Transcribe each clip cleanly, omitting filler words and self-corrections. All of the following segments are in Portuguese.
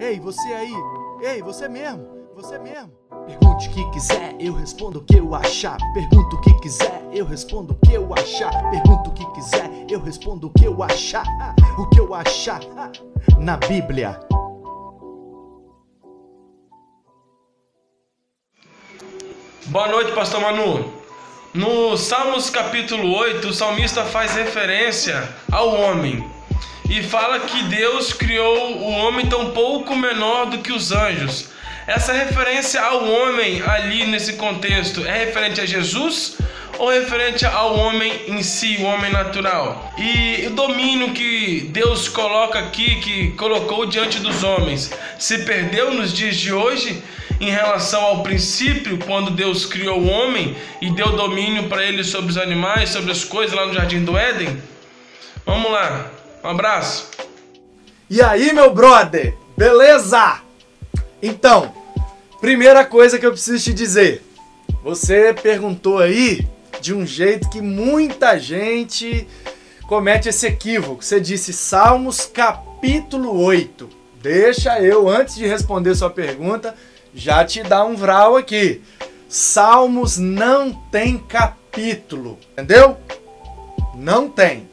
Ei, você aí! Ei, você mesmo! Você mesmo! Pergunte o que quiser, eu respondo o que eu achar. Pergunta o que quiser, eu respondo o que eu achar. Pergunta o que quiser, eu respondo o que eu achar. O que eu achar na Bíblia. Boa noite, pastor Manu. No Salmos capítulo 8, o salmista faz referência ao homem e fala que Deus criou o homem tão pouco menor do que os anjos. Essa referência ao homem ali nesse contexto é referente a Jesus ou referente ao homem em si, o homem natural? E o domínio que Deus coloca aqui, que colocou diante dos homens, se perdeu nos dias de hoje em relação ao princípio, quando Deus criou o homem e deu domínio para ele sobre os animais, sobre as coisas lá no Jardim do Éden? Vamos lá, um abraço. E aí, meu brother, beleza? Então, primeira coisa que eu preciso te dizer, você perguntou aí de um jeito que muita gente comete esse equívoco. Você disse Salmos capítulo 8. Deixa eu, antes de responder sua pergunta, já te dar um vral aqui. Salmos não tem capítulo, entendeu? Não tem.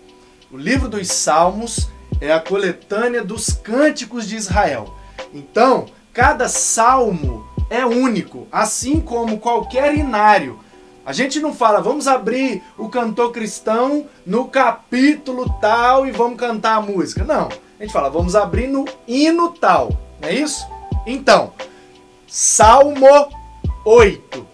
O livro dos Salmos é a coletânea dos cânticos de Israel. Então, cada salmo é único, assim como qualquer inário. A gente não fala, vamos abrir o cantor cristão no capítulo tal e vamos cantar a música. Não, a gente fala, vamos abrir no hino tal, não é isso? Então, Salmo 8.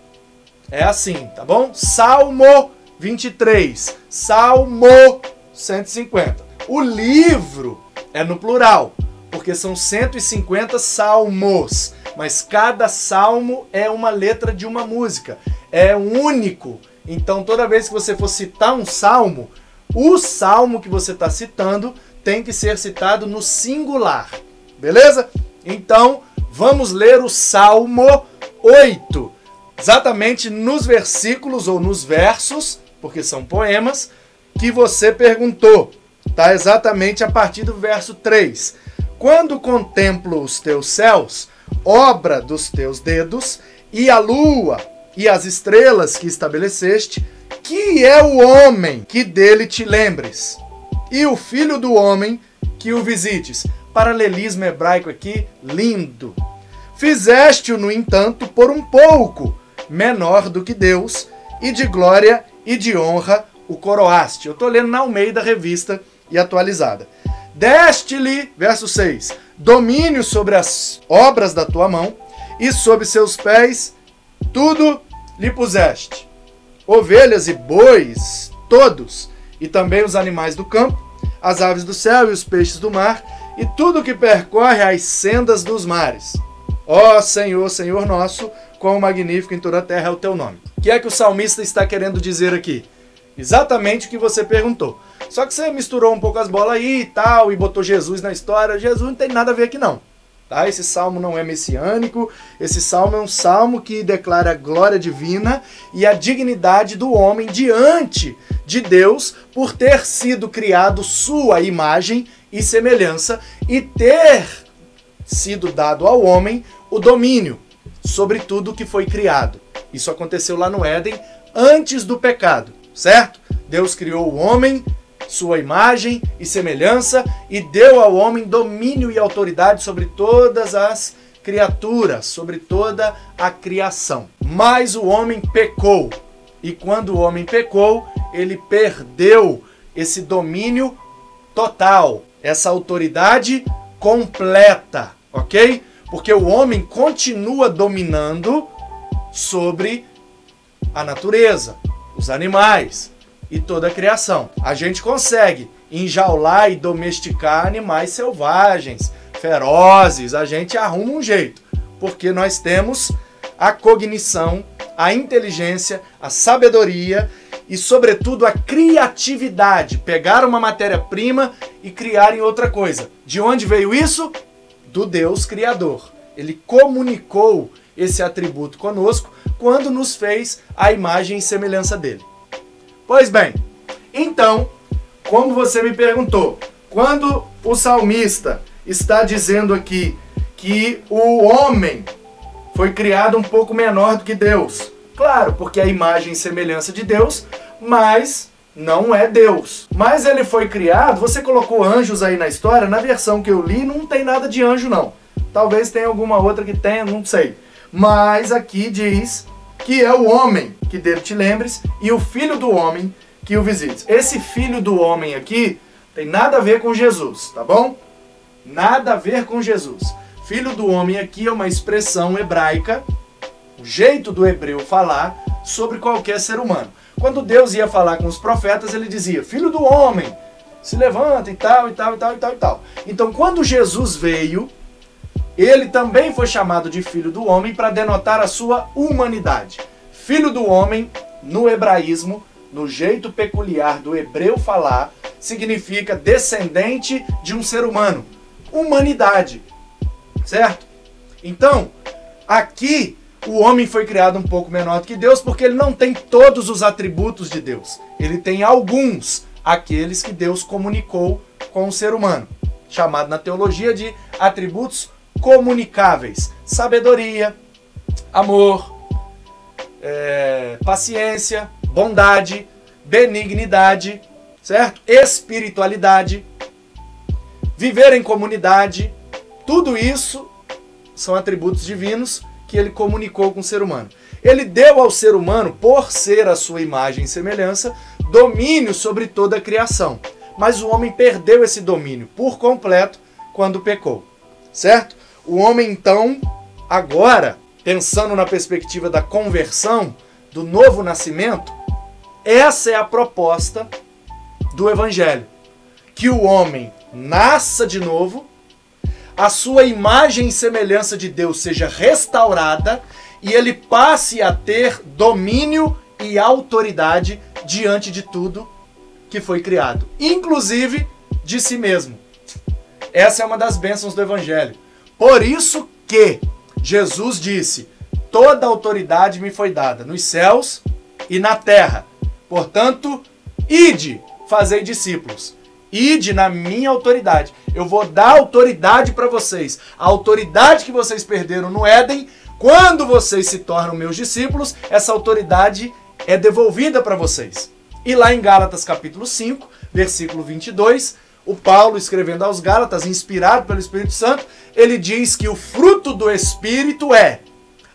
É assim, tá bom? Salmo 23. Salmo 150. O livro é no plural, porque são 150 salmos. Mas cada salmo é uma letra de uma música. É único. Então, toda vez que você for citar um salmo, o salmo que você está citando tem que ser citado no singular. Beleza? Então, vamos ler o Salmo 8, exatamente nos versículos ou nos versos, porque são poemas, que você perguntou. Tá exatamente a partir do verso 3. Quando contemplo os teus céus, obra dos teus dedos, e a lua e as estrelas que estabeleceste, que é o homem que dele te lembres, e o filho do homem que o visites. Paralelismo hebraico aqui, lindo. Fizeste-o, no entanto, por um pouco menor do que Deus, e de glória e de honra o coroaste. Eu estou lendo na Almeida Revista e Atualizada. Deste-lhe, verso 6, domínio sobre as obras da tua mão, e sob seus pés tudo lhe puseste. Ovelhas e bois, todos, e também os animais do campo, as aves do céu e os peixes do mar, e tudo que percorre as sendas dos mares. Ó Senhor, Senhor nosso, quão magnífico em toda a terra é o teu nome. O que é que o salmista está querendo dizer aqui? Exatamente o que você perguntou. Só que você misturou um pouco as bolas aí e tal, e botou Jesus na história. Jesus não tem nada a ver aqui não. Tá? Esse salmo não é messiânico, esse salmo é um salmo que declara a glória divina e a dignidade do homem diante de Deus por ter sido criado sua imagem e semelhança e ter sido dado ao homem o domínio sobre tudo que foi criado. Isso aconteceu lá no Éden antes do pecado, certo? Deus criou o homem, sua imagem e semelhança, e deu ao homem domínio e autoridade sobre todas as criaturas, sobre toda a criação. Mas o homem pecou, e quando o homem pecou, ele perdeu esse domínio total, essa autoridade completa, ok? Porque o homem continua dominando sobre a natureza, os animais e toda a criação. A gente consegue enjaular e domesticar animais selvagens, ferozes, a gente arruma um jeito, porque nós temos a cognição, a inteligência, a sabedoria e, sobretudo, a criatividade. Pegar uma matéria-prima e criar em outra coisa. De onde veio isso? Do Deus Criador. Ele comunicou esse atributo conosco quando nos fez a imagem e semelhança dele. Pois bem, então, como você me perguntou, quando o salmista está dizendo aqui que que o homem foi criado um pouco menor do que Deus. Claro, porque é a imagem e semelhança de Deus, mas não é Deus. Mas ele foi criado, você colocou anjos aí na história, na versão que eu li não tem nada de anjo não. Talvez tenha alguma outra que tenha, não sei. Mas aqui diz que é o homem que dele te lembres e o filho do homem que o visites. Esse filho do homem aqui tem nada a ver com Jesus, tá bom? Nada a ver com Jesus. Filho do homem aqui é uma expressão hebraica, o jeito do hebreu falar sobre qualquer ser humano. Quando Deus ia falar com os profetas, ele dizia, filho do homem, se levanta e tal, e tal, e tal, e tal, e tal. Então, quando Jesus veio, ele também foi chamado de filho do homem para denotar a sua humanidade. Filho do homem, no hebraísmo, no jeito peculiar do hebreu falar, significa descendente de um ser humano. Humanidade. Certo? Então, aqui o homem foi criado um pouco menor do que Deus porque ele não tem todos os atributos de Deus. Ele tem alguns, aqueles que Deus comunicou com o ser humano, chamado na teologia de atributos comunicáveis. Sabedoria, amor, paciência, bondade, benignidade, certo? Espiritualidade, viver em comunidade. Tudo isso são atributos divinos que ele comunicou com o ser humano. Ele deu ao ser humano, por ser a sua imagem e semelhança, domínio sobre toda a criação. Mas o homem perdeu esse domínio por completo quando pecou. Certo? O homem, então, agora, pensando na perspectiva da conversão, do novo nascimento, essa é a proposta do Evangelho. Que o homem nasça de novo, a sua imagem e semelhança de Deus seja restaurada e ele passe a ter domínio e autoridade diante de tudo que foi criado, inclusive de si mesmo. Essa é uma das bênçãos do Evangelho. Por isso que Jesus disse, toda autoridade me foi dada nos céus e na terra. Portanto, ide, fazei discípulos. Ide na minha autoridade. Eu vou dar autoridade para vocês. A autoridade que vocês perderam no Éden, quando vocês se tornam meus discípulos, essa autoridade é devolvida para vocês. E lá em Gálatas capítulo 5, versículo 22, o Paulo, escrevendo aos Gálatas, inspirado pelo Espírito Santo, ele diz que o fruto do Espírito é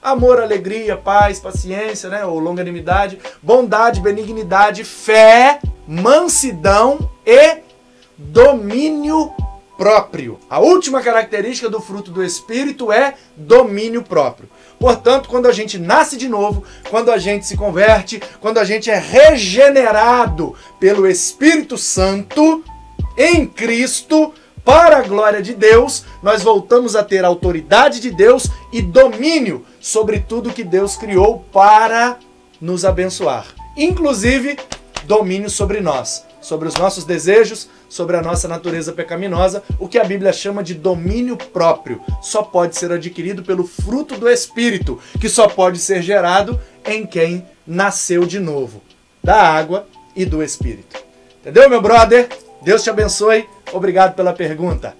amor, alegria, paz, paciência, ou longanimidade, bondade, benignidade, fé, mansidão e domínio próprio. A última característica do fruto do Espírito é domínio próprio. Portanto, quando a gente nasce de novo, quando a gente se converte, quando a gente é regenerado pelo Espírito Santo em Cristo, para a glória de Deus, nós voltamos a ter a autoridade de Deus e domínio sobre tudo que Deus criou para nos abençoar. Inclusive, domínio sobre nós, sobre os nossos desejos, sobre a nossa natureza pecaminosa, o que a Bíblia chama de domínio próprio. Só pode ser adquirido pelo fruto do Espírito, que só pode ser gerado em quem nasceu de novo, da água e do Espírito. Entendeu, meu brother? Deus te abençoe. Obrigado pela pergunta.